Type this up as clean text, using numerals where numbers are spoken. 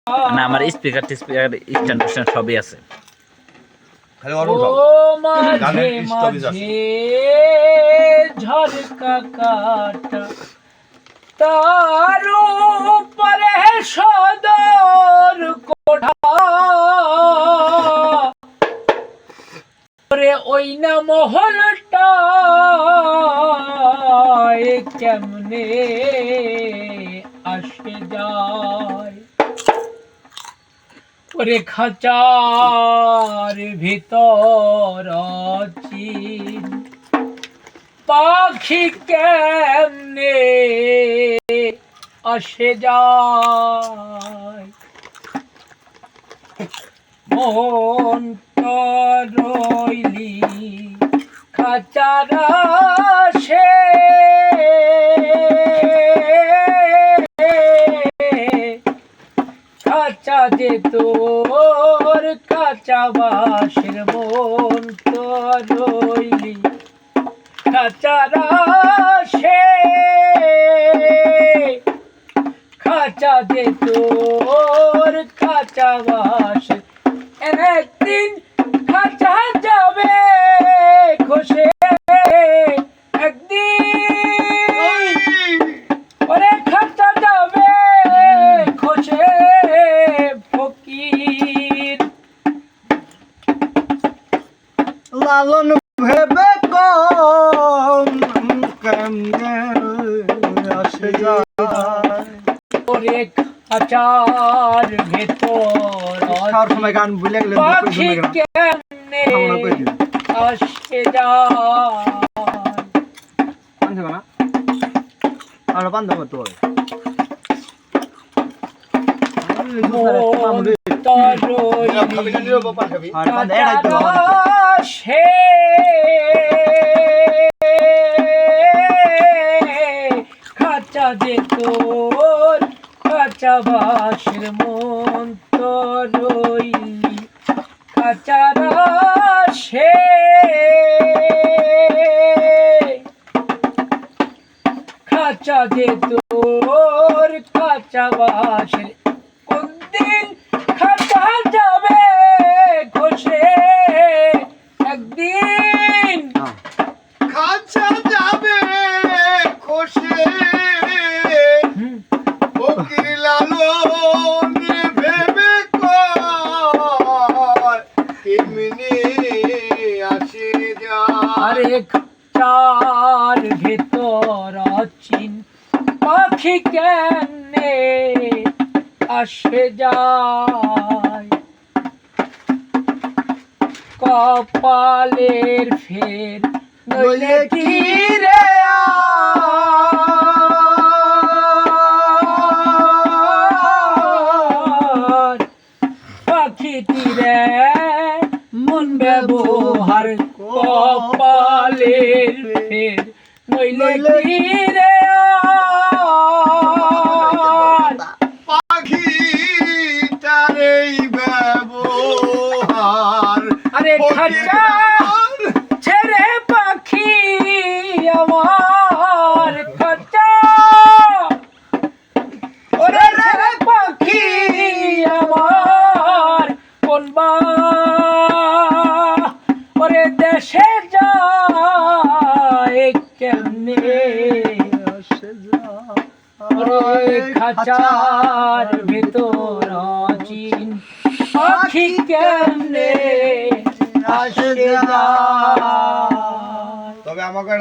না আমার speaker stand সবই আছে। মাঝে মাঝে ঝরকা কাটা তার উপরে সদর কোঠা ওই না মহলটা কেমনে আসে যায় ওরে খাঁচার ভিতর চিন পাখি কেমনে আসে যায় মন রইলি খাঁচার সে কাঁচা যে তোর কাঁচা বাসের মন তো রইলি খাঁচার সে কাঁচা যে তোর কাঁচা বাসের একদিন খাঁচা যাবে খসে একদিন ওরে খাঁচা যাবে খসে ফকির লালন ভেবে কম কেমনে আসে যায় ওরে খাঁচার ভেতর সময় গান ভুলে গেলেন পাখি কেমনে আসে যায় না আর বান্ধ করতে হবে সে খাঁচা যে তোর কাঁচা বাসের মন তো রইলি খাঁচার সে খাঁচা যে তোর কাঁচা বাসের কোনদিন খাঁচা যাবে খসে একদিন খাঁচা যাবে খসে ফকির লালন ভেবে কয় কেমনে আসে যায় আরে খাঁচার ভেতর চিন পাখি কেমনে আসে যায় কপালের ফের নইলে কি রে পাখিটি রে মন ব্যবহার কপালের ফের নইলে কি রে পাখিটার এই ব্যবহার আরে খাঁচা ছেড়ে পাখি আমার খাঁচা ওরে রে পাখি আমার কোনবা ওরে দেশে যায় কেমনে আসে যায় ওরে খাঁচার ভেতর চিন পাখি কেমনে আসে যায় তবে আমাকে